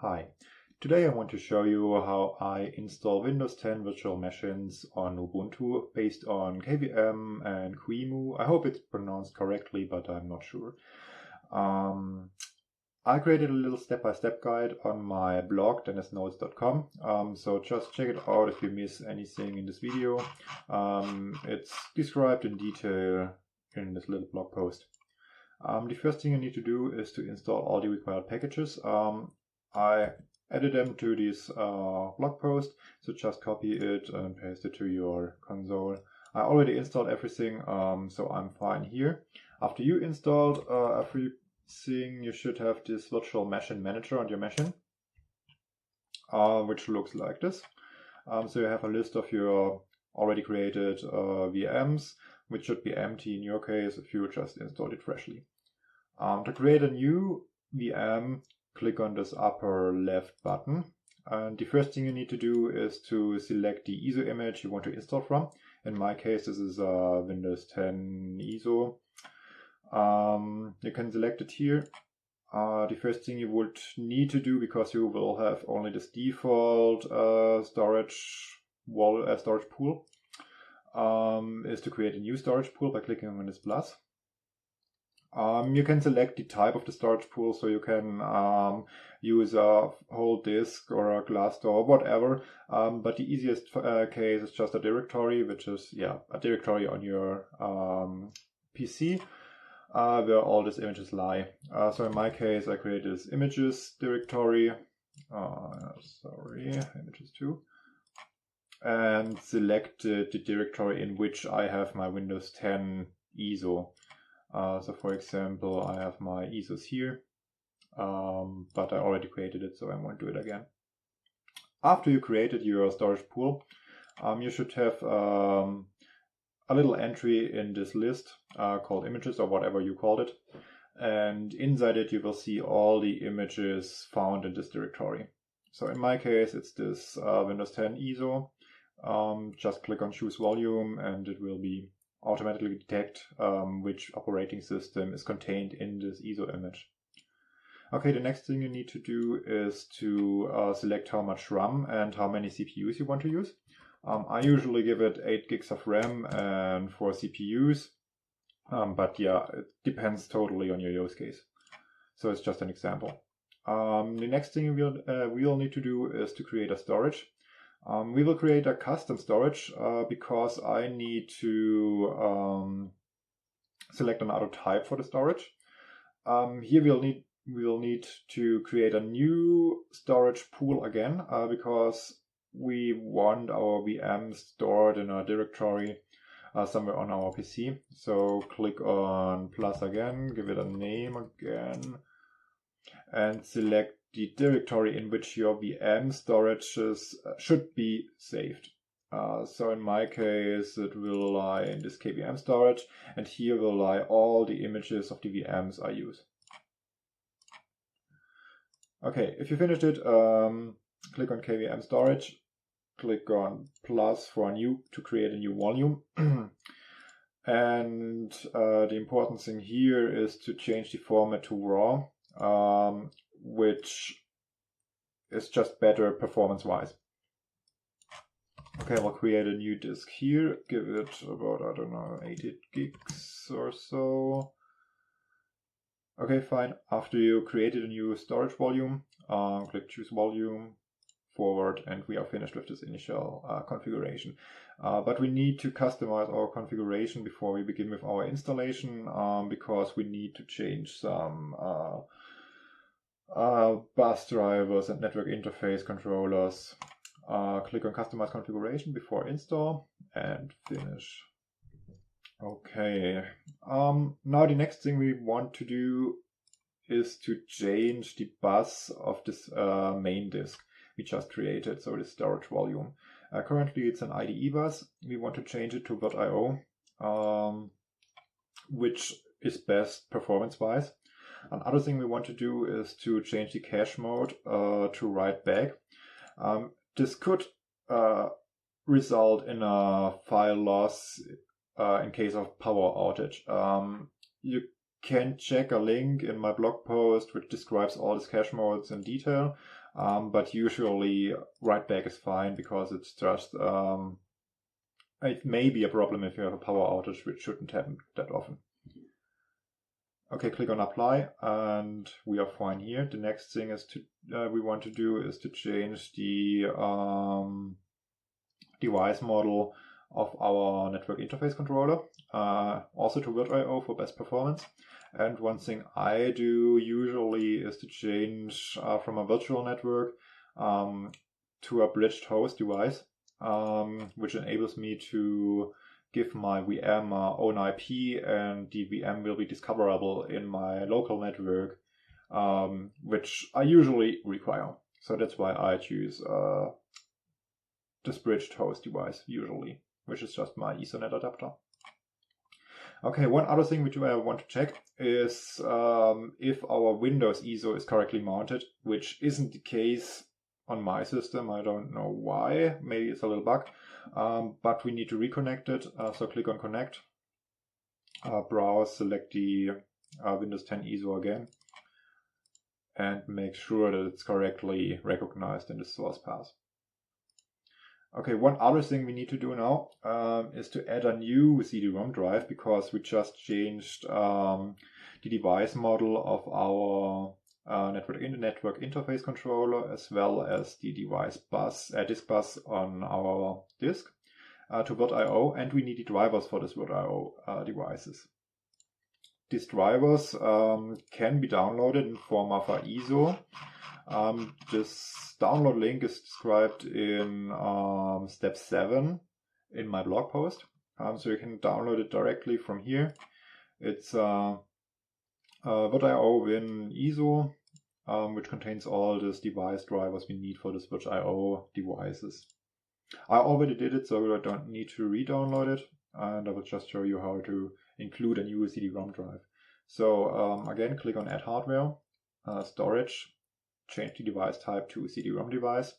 Hi, today I want to show you how I install Windows 10 virtual machines on Ubuntu based on KVM and QEMU. I hope it's pronounced correctly, but I'm not sure. I created a little step-by-step guide on my blog, dennisnotes.com, so just check it out if you miss anything in this video. It's described in detail in this little blog post. The first thing you need to do is to install all the required packages. I added them to this blog post, so just copy it and paste it to your console. I already installed everything, so I'm fine here. After you installed everything, you should have this virtual machine manager on your machine, which looks like this. So you have a list of your already created VMs, which should be empty in your case if you just installed it freshly. To create a new VM, click on this upper left button. And the first thing you need to do is to select the ISO image you want to install from. In my case, this is a Windows 10 ISO. You can select it here. The first thing you would need to do, because you will have only this default storage pool, is to create a new storage pool by clicking on this plus. You can select the type of the storage pool, so you can use a whole disk or a glass door, whatever. But the easiest case is just a directory, which is a directory on your PC where all these images lie. So in my case, I created this images directory. Images 2. And selected the directory in which I have my Windows 10 ISO. So for example, I have my ISOs here, but I already created it, so I won't do it again. After you created your storage pool, you should have a little entry in this list called images, or whatever you called it. And inside it, you will see all the images found in this directory. So in my case, it's this Windows 10 ISO. Just click on choose volume and it will be automatically detect which operating system is contained in this ISO image. Okay, the next thing you need to do is to select how much RAM and how many CPUs you want to use. I usually give it 8 gigs of RAM and 4 CPUs, but yeah, it depends totally on your use case. So it's just an example. The next thing we'll need to do is to create a storage. We will create a custom storage because I need to select another type for the storage. Here we'll need to create a new storage pool again because we want our VM stored in a directory somewhere on our PC. So click on plus again, give it a name again, and select the directory in which your VM storages should be saved. So in my case, it will lie in this KVM storage, and here will lie all the images of the VMs I use. Okay, if you finished it, click on KVM storage, click on plus for to create a new volume. And the important thing here is to change the format to RAW, which is just better performance-wise. Okay, we'll create a new disk here, give it about, I don't know, 80 gigs or so. Okay, fine. After you created a new storage volume, click choose volume, forward, and we are finished with this initial configuration. But we need to customize our configuration before we begin with our installation, because we need to change some bus drivers and network interface controllers. Click on customize configuration before install and finish. Okay, now the next thing we want to do is to change the bus of this main disk we just created, so the storage volume. Currently it's an IDE bus. We want to change it to .io, which is best performance-wise. Another thing we want to do is to change the cache mode to write back. This could result in a file loss in case of power outage. You can check a link in my blog post which describes all these cache modes in detail, but usually write back is fine because it's just it may be a problem if you have a power outage, which shouldn't happen that often. Okay, click on apply and we are fine here. The next thing is we want to do is to change the device model of our network interface controller, also to virt.io for best performance. And one thing I do usually is to change from a virtual network to a bridged host device, which enables me to give my VM own IP, and the VM will be discoverable in my local network, which I usually require. So that's why I choose this bridged host device usually, which is just my Ethernet adapter. Okay, one other thing which I want to check is if our Windows ISO is correctly mounted, which isn't the case on my system. I don't know why, maybe it's a little bug, but we need to reconnect it. So click on connect, browse, select the Windows 10 ISO again, and make sure that it's correctly recognized in the source path. Okay, one other thing we need to do now is to add a new CD-ROM drive, because we just changed the device model of our network interface controller, as well as the device bus, disk bus on our disk to virt.io, and we need the drivers for this virt.io devices. These drivers can be downloaded in form of an ISO. This download link is described in step 7 in my blog post, so you can download it directly from here. It's virt.io win ISO, which contains all these device drivers we need for this virt.io devices. I already did it, so I don't need to re-download it, and I will just show you how to include a new CD-ROM drive. So again, click on Add Hardware, Storage, change the device type to CD-ROM device.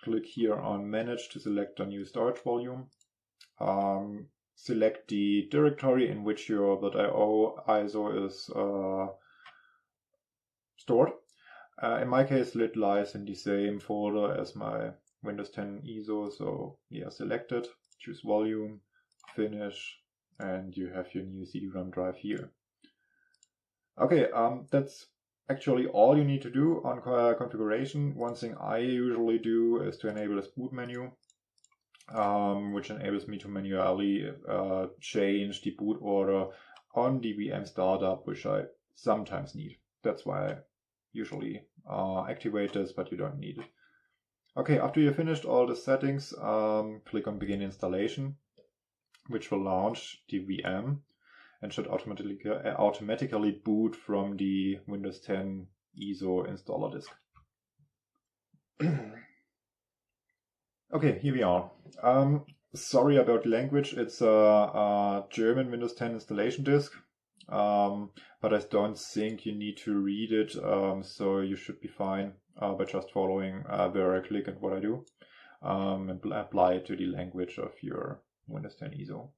Click here on Manage to select a new storage volume. Select the directory in which your virt.io ISO is stored. In my case, it lies in the same folder as my Windows 10 ISO, so yeah, select it, choose volume, finish, and you have your new CD-ROM drive here. Okay, that's actually all you need to do on configuration. One thing I usually do is to enable this boot menu, which enables me to manually change the boot order on the VM startup, which I sometimes need. That's why I usually activate this, but you don't need it. Okay, after you've finished all the settings, click on Begin Installation, which will launch the VM and should automatically boot from the Windows 10 ISO installer disk. Okay, here we are. Sorry about the language. It's a German Windows 10 installation disk, but I don't think you need to read it, so you should be fine by just following where I click and what I do, and apply it to the language of your Windows 10 ISO.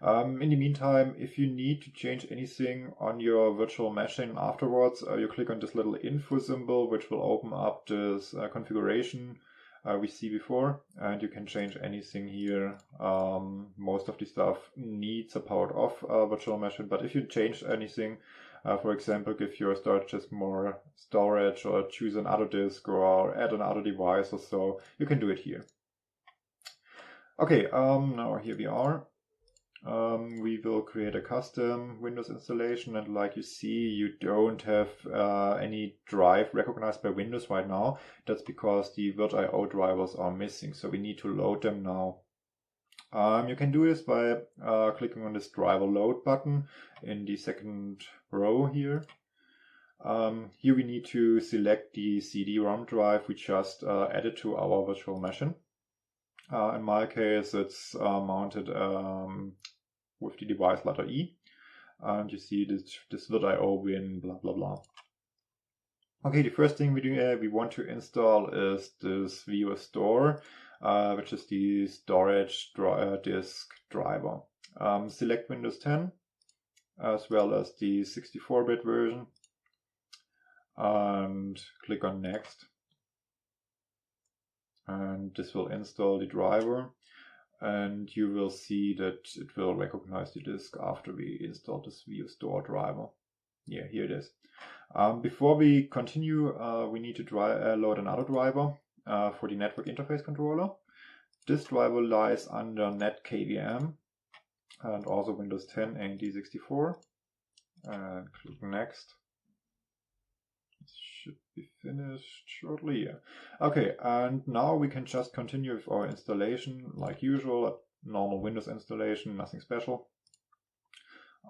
In the meantime, if you need to change anything on your virtual machine afterwards, you click on this little info symbol, which will open up this configuration we see before, and you can change anything here. Most of the stuff needs a powered off virtual machine, but if you change anything, for example, give your storage disk more storage, or choose another disk, or add another device or so, you can do it here. Okay, now here we are. We will create a custom Windows installation, and like you see, you don't have any drive recognized by Windows right now. That's because the virt.io drivers are missing, so we need to load them now. You can do this by clicking on this driver load button in the second row here. Here we need to select the CD-ROM drive we just added to our virtual machine. In my case, it's mounted with the device letter E, and you see this virt.io win blah blah blah. Okay, the first thing we want to install is this VIOS Store, which is the storage disk driver. Select Windows 10 as well as the 64-bit version and click on Next. And this will install the driver, and you will see that it will recognize the disk after we install this view store driver. Yeah, here it is. Before we continue, we need to load another driver for the network interface controller. This driver lies under net KVM and also Windows 10 and D64. And click Next. This should be finished shortly. Yeah. Okay, and now we can just continue with our installation like usual, a normal Windows installation, nothing special.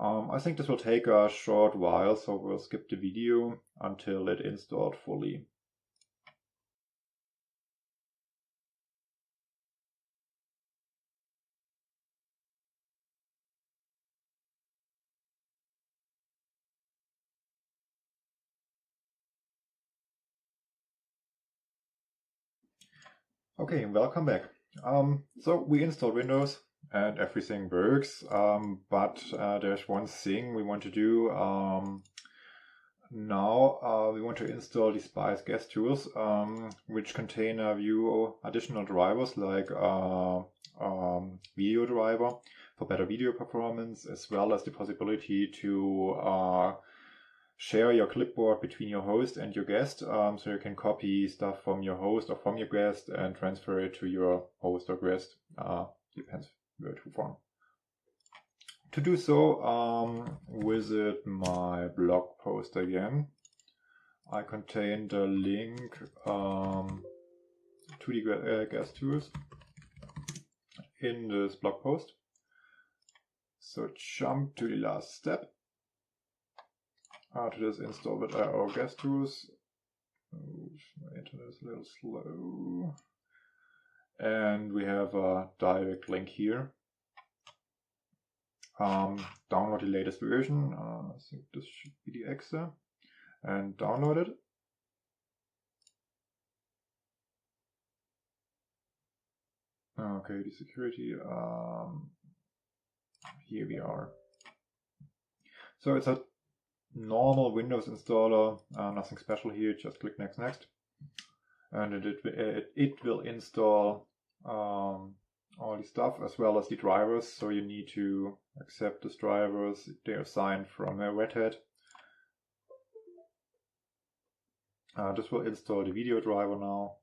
I think this will take a short while, so we'll skip the video until it installed fully. Okay, welcome back. So we installed Windows and everything works, but there's one thing we want to do. Now we want to install the Spice guest tools, which contain a few additional drivers like video driver for better video performance, as well as the possibility to share your clipboard between your host and your guest, so you can copy stuff from your host or from your guest and transfer it to your host or guest. Depends where to from. To do so, visit my blog post again. I contained a link to the guest tools in this blog post. So jump to the last step. To this install with our guest tools. My internet is a little slow. And we have a direct link here. Download the latest version. I think this should be the exe. And download it. Okay, the security. Here we are. So it's a normal Windows installer, nothing special here, just click next, and it will install all the stuff as well as the drivers, so you need to accept these drivers. They are signed from Red Hat. This will install the video driver now,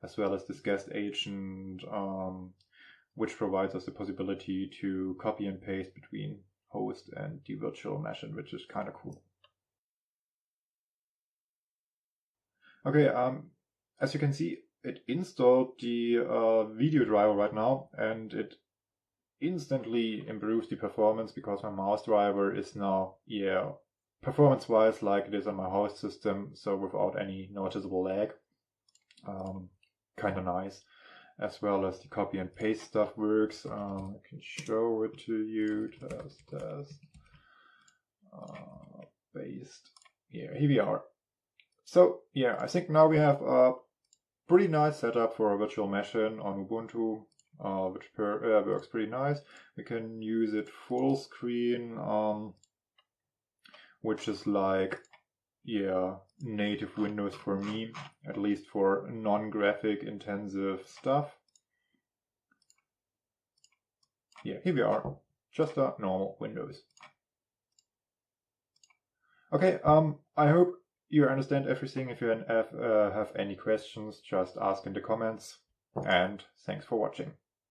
as well as this guest agent, which provides us the possibility to copy and paste between host and the virtual machine, which is kind of cool. Okay, as you can see, it installed the video driver right now, and it instantly improves the performance because my mouse driver is now, performance-wise like it is on my host system, so without any noticeable lag. Kind of nice. As well as the copy and paste stuff works. I can show it to you. Test. Paste. Yeah, here we are. So yeah, I think now we have a pretty nice setup for a virtual machine on Ubuntu, which works pretty nice. We can use it full screen, which is like, native Windows for me, at least for non-graphic intensive stuff. Yeah, here we are, just a normal Windows. Okay, I hope you understand everything. If you have any questions, just ask in the comments, and thanks for watching.